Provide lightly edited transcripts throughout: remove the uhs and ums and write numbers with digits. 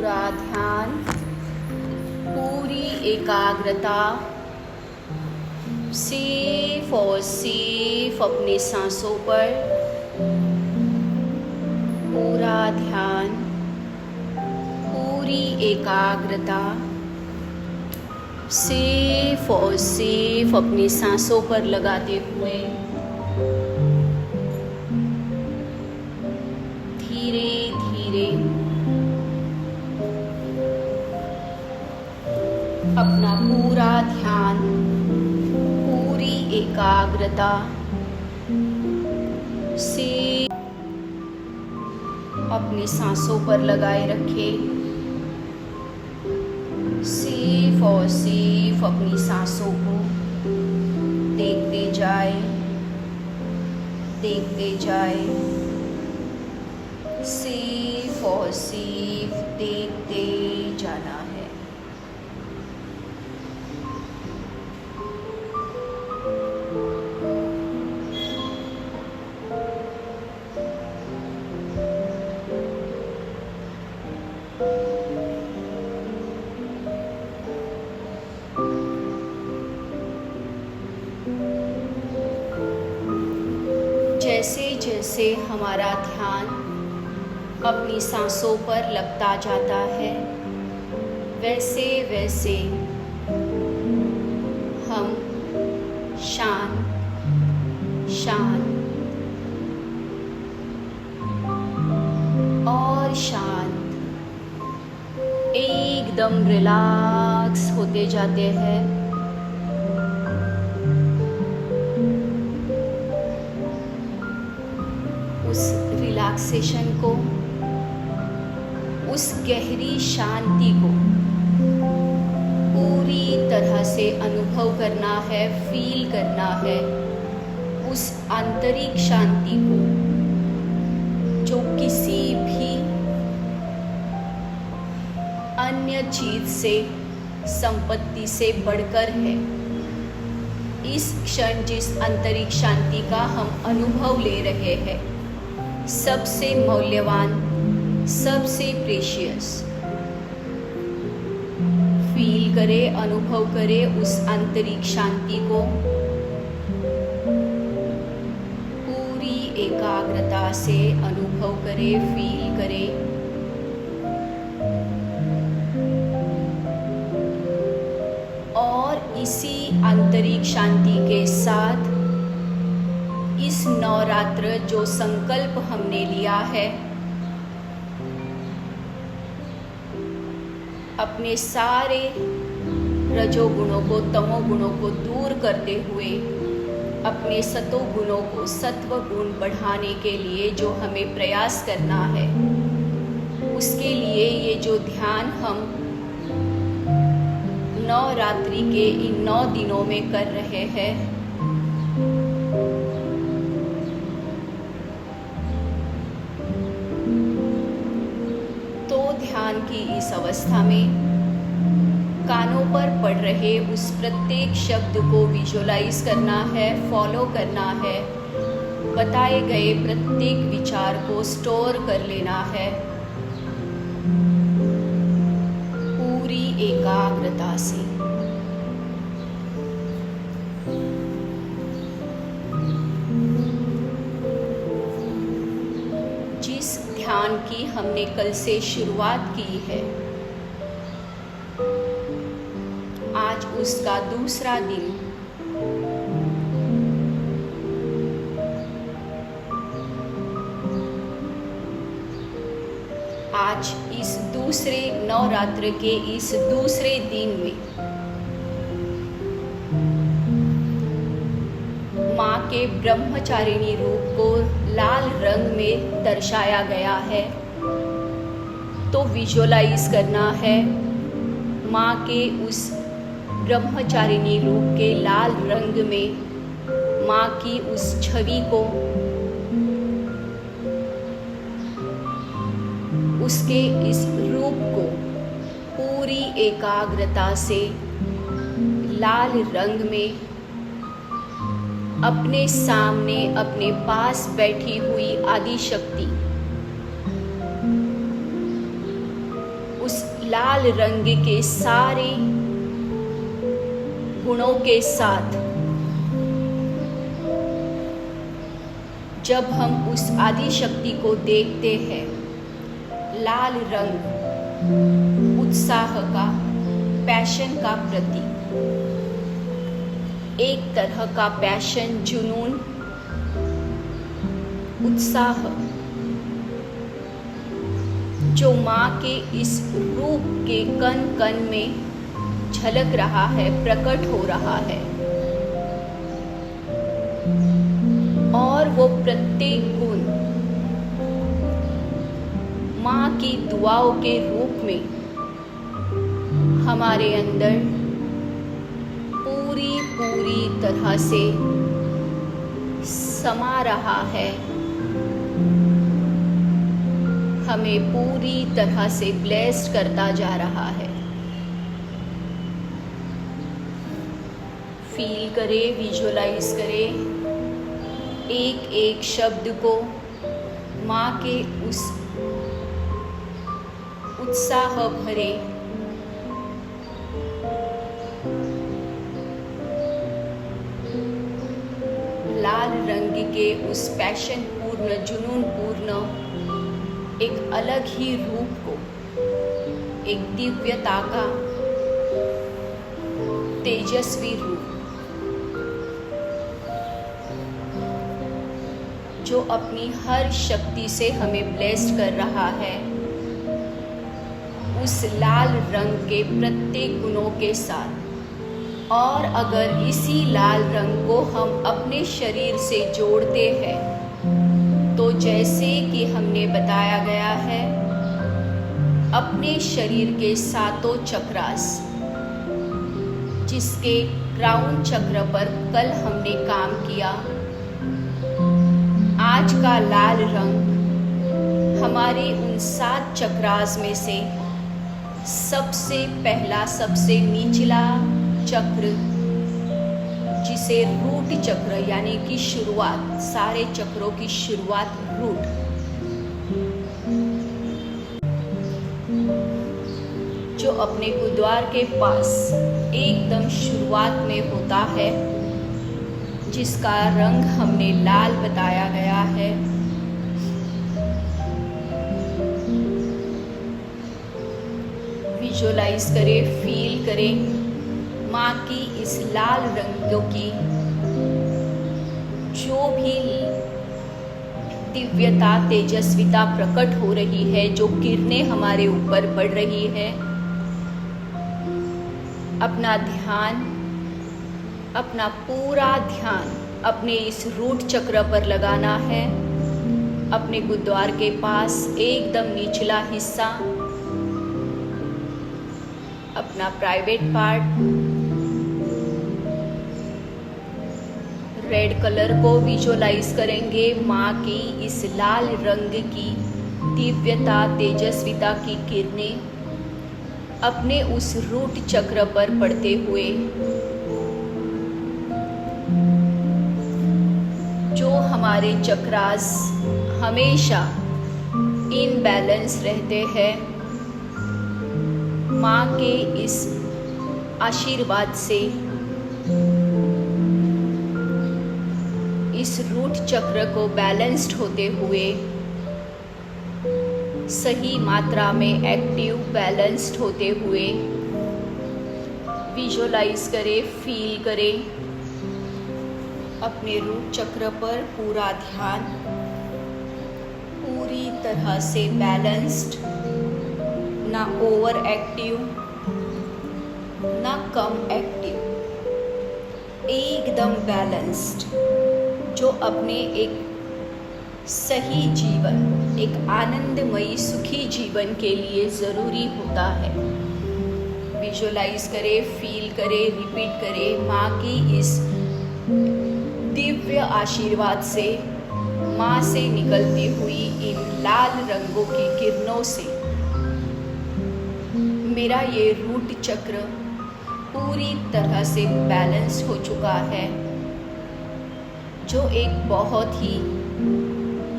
पूरा ध्यान, पूरी एकाग्रता, सिर्फ और सिर्फ अपनी सांसों पर पूरा ध्यान, पूरी एकाग्रता, सिर्फ और सिर्फ अपनी सांसों पर लगाते हुए धीरे धीरे अपना पूरा ध्यान, पूरी एकाग्रता से अपनी सांसों पर लगाए रखें। सिर्फ और सिर्फ अपनी सांसों को देखते जाए, देखते जाए, सिर्फ और सिर्फ देखते जाना है। जैसे जैसे हमारा ध्यान अपनी सांसों पर लगता जाता है, वैसे वैसे हम शांत शांत और शांत एकदम रिलैक्स होते जाते हैं। उस रिलैक्सेशन को, उस गहरी शांति को पूरी तरह से अनुभव करना है, फील करना है। उस आंतरिक शांति को जो किसी भी अन्य चीज से, संपत्ति से बढ़कर है। इस क्षण जिस आंतरिक शांति का हम अनुभव ले रहे हैं, सबसे मौल्यवान, सबसे प्रेशियस, फील करे, अनुभव करे उस आंतरिक शांति को पूरी एकाग्रता से अनुभव करे, फील करे। और इसी आंतरिक शांति के साथ इस नवरात्र जो संकल्प हमने लिया है, अपने सारे रजोगुणों को, तमोगुणों को दूर करते हुए अपने सतोगुणों को, सत्व गुण बढ़ाने के लिए जो हमें प्रयास करना है, उसके लिए ये जो ध्यान हम नवरात्रि के इन 9 दिनों में कर रहे हैं, ध्यान की इस अवस्था में कानों पर पड़ रहे उस प्रत्येक शब्द को विजुअलाइज करना है, फॉलो करना है। बताए गए प्रत्येक विचार को स्टोर कर लेना है पूरी एकाग्रता से। ध्यान की हमने कल से शुरुआत की है, आज उसका दूसरा दिन। आज इस दूसरे नवरात्र के इस दूसरे दिन में माँ के ब्रह्मचारिणी रूप को लाल रंग में दर्शाया गया है। तो विजुअलाइज करना है माँ के उस ब्रह्मचारिणी रूप के लाल रंग में माँ की उस छवि को, उसके इस रूप को पूरी एकाग्रता से लाल रंग में अपने सामने, अपने पास बैठी हुई आदि शक्ति, उस लाल रंग के सारे गुणों के साथ जब हम उस आदि शक्ति को देखते हैं, लाल रंग उत्साह का, पैशन का प्रतीक, एक तरह का पैशन, जुनून, उत्साह जो माँ के इस रूप के कण कण में झलक रहा है, प्रकट हो रहा है। और वो प्रत्येक गुण माँ की दुआओं के रूप में हमारे अंदर पूरी तरह से समा रहा है, हमें पूरी तरह से ब्लेस्ड करता जा रहा है। फील करें, विजुअलाइज करें एक एक शब्द को माँ के उस उत्साह भरे लाल रंग के उस पैशन पूर्ण, जुनून पूर्ण एक अलग ही रूप को, एक दिव्यता का तेजस्वी रूप जो अपनी हर शक्ति से हमें ब्लेस्ड कर रहा है, उस लाल रंग के प्रत्येक गुणों के साथ। और अगर इसी लाल रंग को हम अपने शरीर से जोड़ते हैं तो जैसे कि हमने बताया गया है, अपने शरीर के सातों चक्रास, जिसके क्राउन चक्र पर कल हमने काम किया, आज का लाल रंग हमारे उन 7 चक्रास में से सबसे पहला, सबसे निचला चक्र, जिसे रूट चक्र यानी कि शुरुआत, सारे चक्रों की शुरुआत रूट, जो अपने गुरुद्वार के पास एकदम शुरुआत में होता है, जिसका रंग हमने लाल बताया गया है। विजुअलाइज करें, फील करें माँ की इस लाल रंगों की जो भी दिव्यता, तेजस्विता प्रकट हो रही है, जो किरणें हमारे ऊपर पड़ रही है, अपना ध्यान, अपना पूरा ध्यान अपने इस रूट चक्र पर लगाना है। अपने गुरुद्वार के पास एकदम निचला हिस्सा, अपना प्राइवेट पार्ट, रेड कलर को विजुअलाइज करेंगे। माँ की इस लाल रंग की दिव्यता, तेजस्विता की किरणें अपने उस रूट चक्र पर पड़ते हुए, जो हमारे चक्रास हमेशा इनबैलेंस रहते हैं, माँ के इस आशीर्वाद से इस रूट चक्र को बैलेंस्ड होते हुए, सही मात्रा में एक्टिव, बैलेंस्ड होते हुए विजुअलाइज करें, फील करें अपने रूट चक्र पर पूरा ध्यान, पूरी तरह से बैलेंस्ड, ना ओवर एक्टिव ना कम एक्टिव, एकदम बैलेंस्ड, जो अपने एक सही जीवन, एक आनंदमयी सुखी जीवन के लिए ज़रूरी होता है। विजुअलाइज करें, फील करें, रिपीट करें माँ की इस दिव्य आशीर्वाद से, माँ से निकलती हुई इन लाल रंगों की किरणों से मेरा ये रूट चक्र पूरी तरह से बैलेंस हो चुका है, जो एक बहुत ही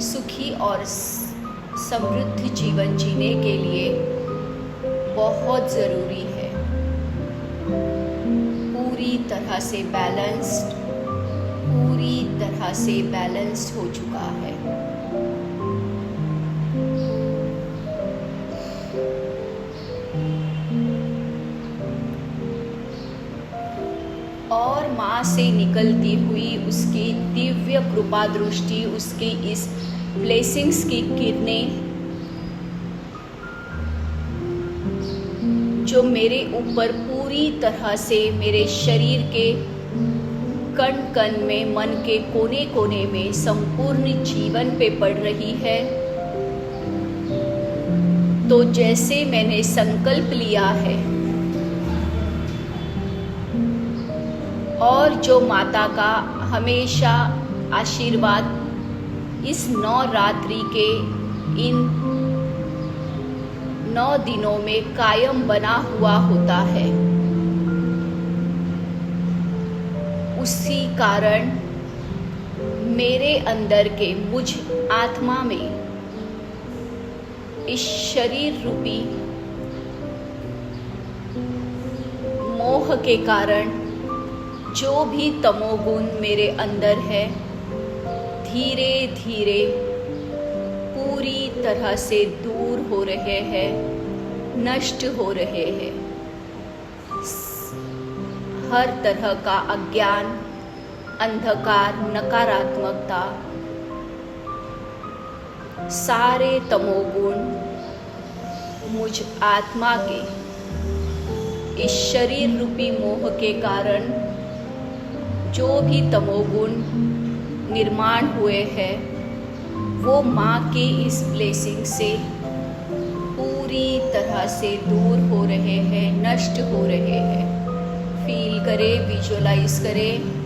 सुखी और समृद्ध जीवन जीने के लिए बहुत ज़रूरी है। पूरी तरह से बैलेंस्ड, पूरी तरह से बैलेंस्ड हो चुका है। और माँ से निकलती हुई उसकी दिव्य कृपा दृष्टि, उसके इस ब्लेसिंग्स की किरणें जो मेरे ऊपर पूरी तरह से मेरे शरीर के कण कण में, मन के कोने कोने में, संपूर्ण जीवन पे पड़ रही है। तो जैसे मैंने संकल्प लिया है और जो माता का हमेशा आशीर्वाद इस नवरात्रि के इन 9 दिनों में कायम बना हुआ होता है, उसी कारण मेरे अंदर के मुझ आत्मा में इस शरीर रूपी मोह के कारण जो भी तमोगुण मेरे अंदर है, धीरे धीरे पूरी तरह से दूर हो रहे हैं, नष्ट हो रहे हैं। हर तरह का अज्ञान, अंधकार, नकारात्मकता, सारे तमोगुण मुझ आत्मा के इस शरीर रूपी मोह के कारण जो भी तमोगुण निर्माण हुए हैं, वो माँ के इस ब्लेसिंग से पूरी तरह से दूर हो रहे हैं, नष्ट हो रहे हैं। फील करें, विजुअलाइज करें।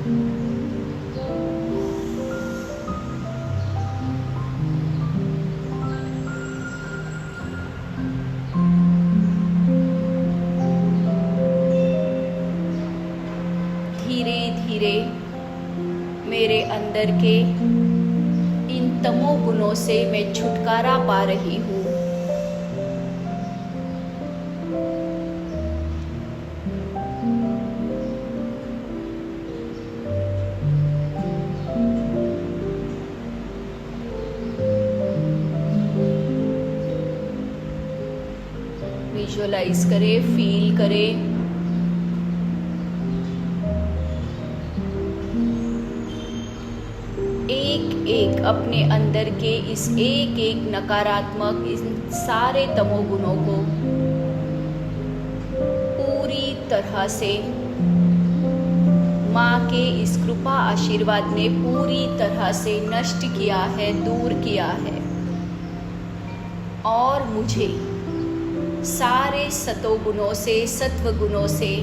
धीरे धीरे मेरे अंदर के इन तमोगुणों से मैं छुटकारा पा रही हूँ। विजुअलाइज करें, फील करें। एक एक अपने अंदर के इस एक एक नकारात्मक, इन सारे तमोगुणों को पूरी तरह से माँ के इस कृपा आशीर्वाद ने पूरी तरह से नष्ट किया है, दूर किया है। और मुझे सारे सतोगुणों से, सत्व गुणों से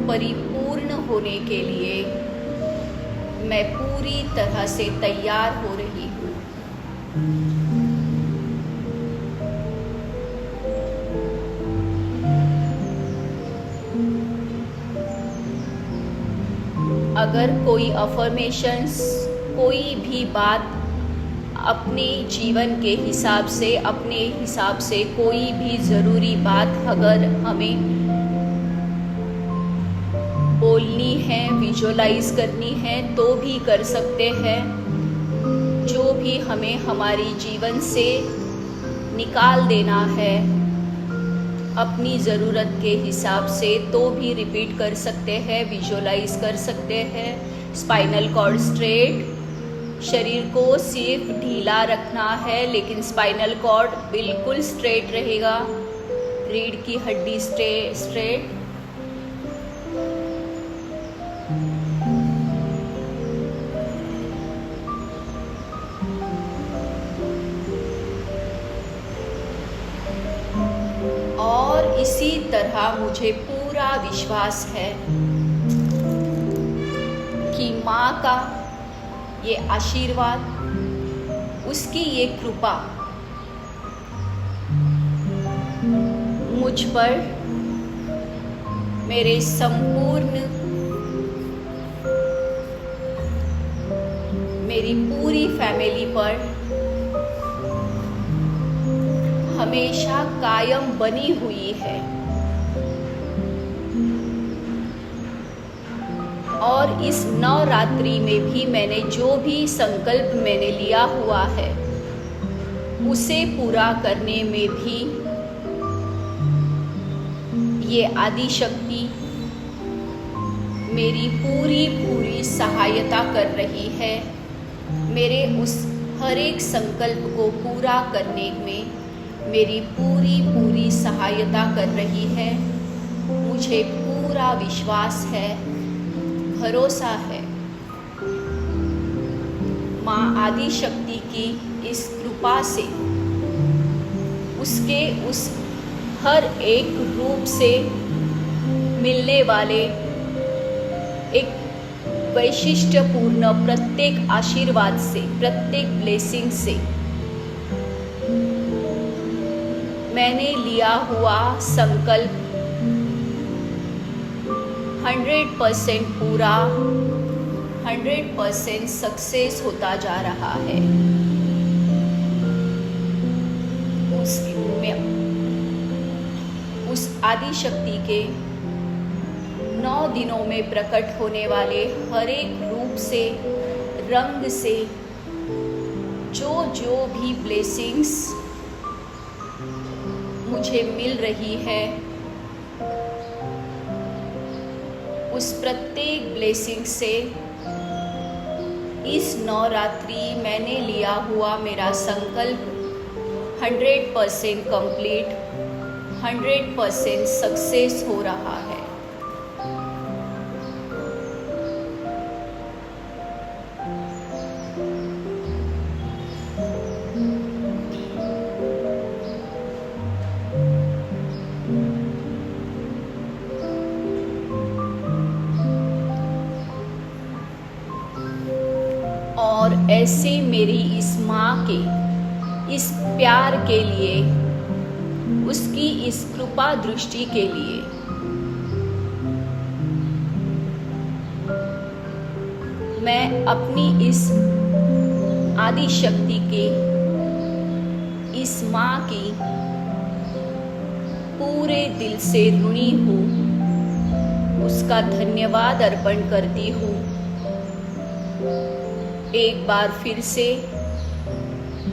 परिपूर्ण होने के लिए मैं पूरी तरह से तैयार हो रही हूँ। अगर कोई अफर्मेशंस, कोई भी बात अपने जीवन के हिसाब से, अपने हिसाब से कोई भी ज़रूरी बात अगर हमें बोलनी है, विजुअलाइज करनी है, तो भी कर सकते हैं। जो भी हमें हमारी जीवन से निकाल देना है अपनी ज़रूरत के हिसाब से, तो भी रिपीट कर सकते हैं, विजुअलाइज कर सकते हैं। स्पाइनल कॉर्ड स्ट्रेट, शरीर को सिर्फ ढीला रखना है, लेकिन स्पाइनल कॉर्ड बिल्कुल स्ट्रेट रहेगा। रीढ़ की हड्डी स्ट्रेट। और इसी तरह मुझे पूरा विश्वास है कि माँ का ये आशीर्वाद, उसकी ये कृपा मुझ पर, मेरे संपूर्ण, मेरी पूरी फैमिली पर हमेशा कायम बनी हुई है और इस नवरात्रि में भी मैंने जो भी संकल्प मैंने लिया हुआ है उसे पूरा करने में भी ये आदि शक्ति मेरी पूरी सहायता कर रही है। मेरे उस हर एक संकल्प को पूरा करने में मेरी पूरी सहायता कर रही है। मुझे पूरा विश्वास है, भरोसा है। माँ आदि शक्ति की इस कृपा से उसके उस हर एक रूप से मिलने वाले एक वैशिष्ट्यपूर्ण प्रत्येक आशीर्वाद से, प्रत्येक ब्लेसिंग से मैंने लिया हुआ संकल्प 100% पूरा, 100% सक्सेस होता जा रहा है। उस आदि शक्ति के 9 दिनों में प्रकट होने वाले हर एक रूप से, रंग से जो भी ब्लेसिंग्स मुझे मिल रही है, उस प्रत्येक ब्लेसिंग से इस नवरात्रि मैंने लिया हुआ मेरा संकल्प 100% कंप्लीट, 100% सक्सेस हो रहा है। और ऐसे मेरी इस माँ के इस प्यार के लिए, उसकी इस कृपा दृष्टि के लिए मैं अपनी इस आदि शक्ति के, इस माँ की पूरे दिल से ऋणी हूँ, उसका धन्यवाद अर्पण करती हूँ। एक बार फिर से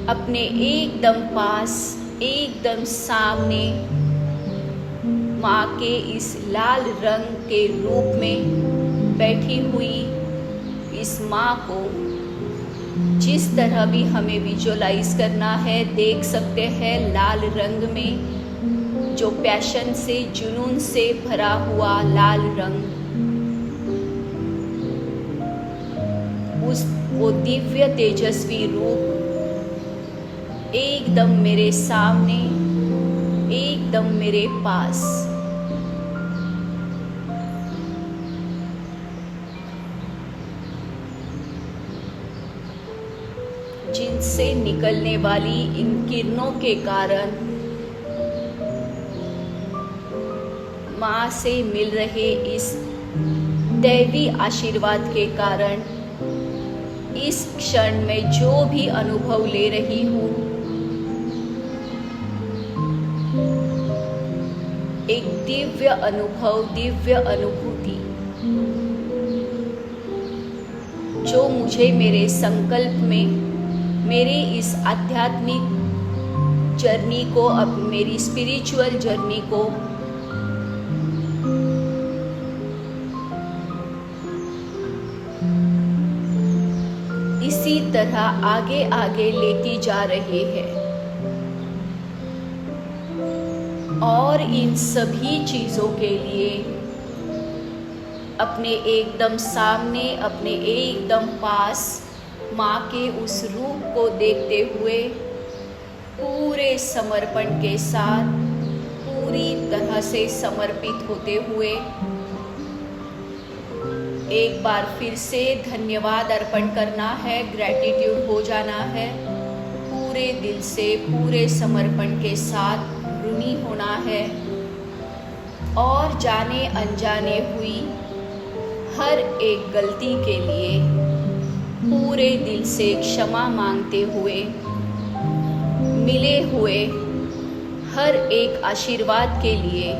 अपने एकदम पास, एकदम सामने माँ के इस लाल रंग के रूप में बैठी हुई इस माँ को जिस तरह भी हमें विजुअलाइज करना है, देख सकते हैं लाल रंग में, जो पैशन से, जुनून से भरा हुआ लाल रंग, वो दिव्य तेजस्वी रूप एकदम मेरे सामने, एकदम मेरे पास। जिनसे निकलने वाली इन किरणों के कारण माँ से मिल रहे इस दैवी आशीर्वाद के कारण इस क्षण में जो भी अनुभव ले रही हूँ, एक दिव्य अनुभव, दिव्य अनुभूति जो मुझे मेरे संकल्प में, मेरे इस आध्यात्मिक जर्नी को, अब मेरी स्पिरिचुअल जर्नी को इसी तरह आगे आगे लेती जा रही है। और इन सभी चीज़ों के लिए अपने एकदम सामने, अपने एकदम पास माँ के उस रूप को देखते हुए पूरे समर्पण के साथ, पूरी तरह से समर्पित होते हुए एक बार फिर से धन्यवाद अर्पण करना है, ग्रैटिट्यूड हो जाना है, पूरे दिल से, पूरे समर्पण के साथ ऋणी होना है और जाने अनजाने हुई हर एक गलती के लिए पूरे दिल से क्षमा मांगते हुए मिले हुए हर एक आशीर्वाद के लिए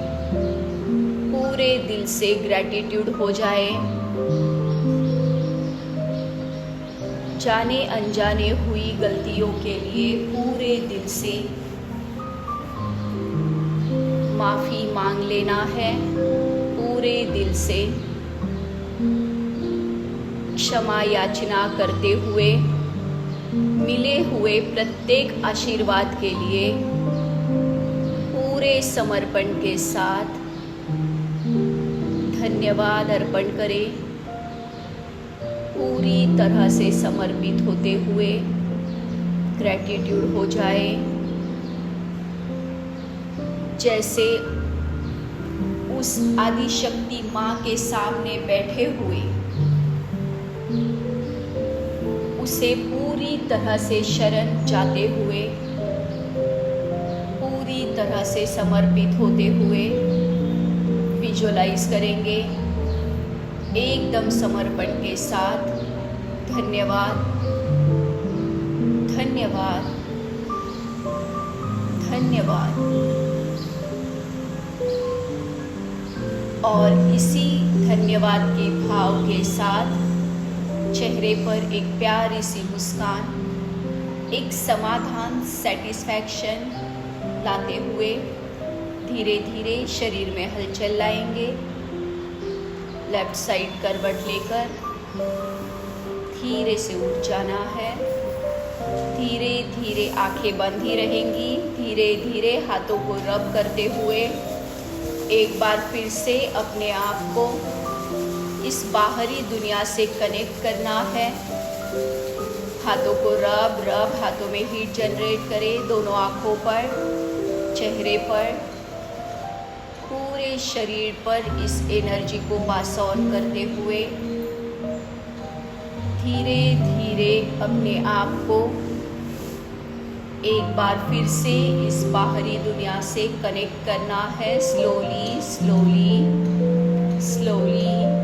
पूरे दिल से ग्रैटिट्यूड हो जाए। जाने अनजाने हुई गलतियों के लिए पूरे दिल से माफ़ी मांग लेना है। पूरे दिल से क्षमा याचना करते हुए मिले हुए प्रत्येक आशीर्वाद के लिए पूरे समर्पण के साथ धन्यवाद अर्पण करें। पूरी तरह से समर्पित होते हुए ग्रैटिट्यूड हो जाए। जैसे उस आदि शक्ति माँ के सामने बैठे हुए उसे पूरी तरह से शरण जाते हुए, पूरी तरह से समर्पित होते हुए विजुअलाइज करेंगे एकदम समर्पण के साथ। धन्यवाद, धन्यवाद, धन्यवाद। और इसी धन्यवाद के भाव के साथ चेहरे पर एक प्यारी सी मुस्कान, एक समाधान, सेटिस्फैक्शन लाते हुए धीरे धीरे शरीर में हलचल लाएंगे। लेफ्ट साइड करवट लेकर धीरे से उठ जाना है। धीरे धीरे आंखें बंद ही रहेंगी। धीरे धीरे हाथों को रब करते हुए एक बार फिर से अपने आप को इस बाहरी दुनिया से कनेक्ट करना है। हाथों को रब, हाथों में हीट जनरेट करें दोनों आँखों पर, चेहरे पर, पूरे शरीर पर इस एनर्जी को पास ऑन करते हुए धीरे धीरे अपने आप को एक बार फिर से इस बाहरी दुनिया से कनेक्ट करना है। Slowly slowly slowly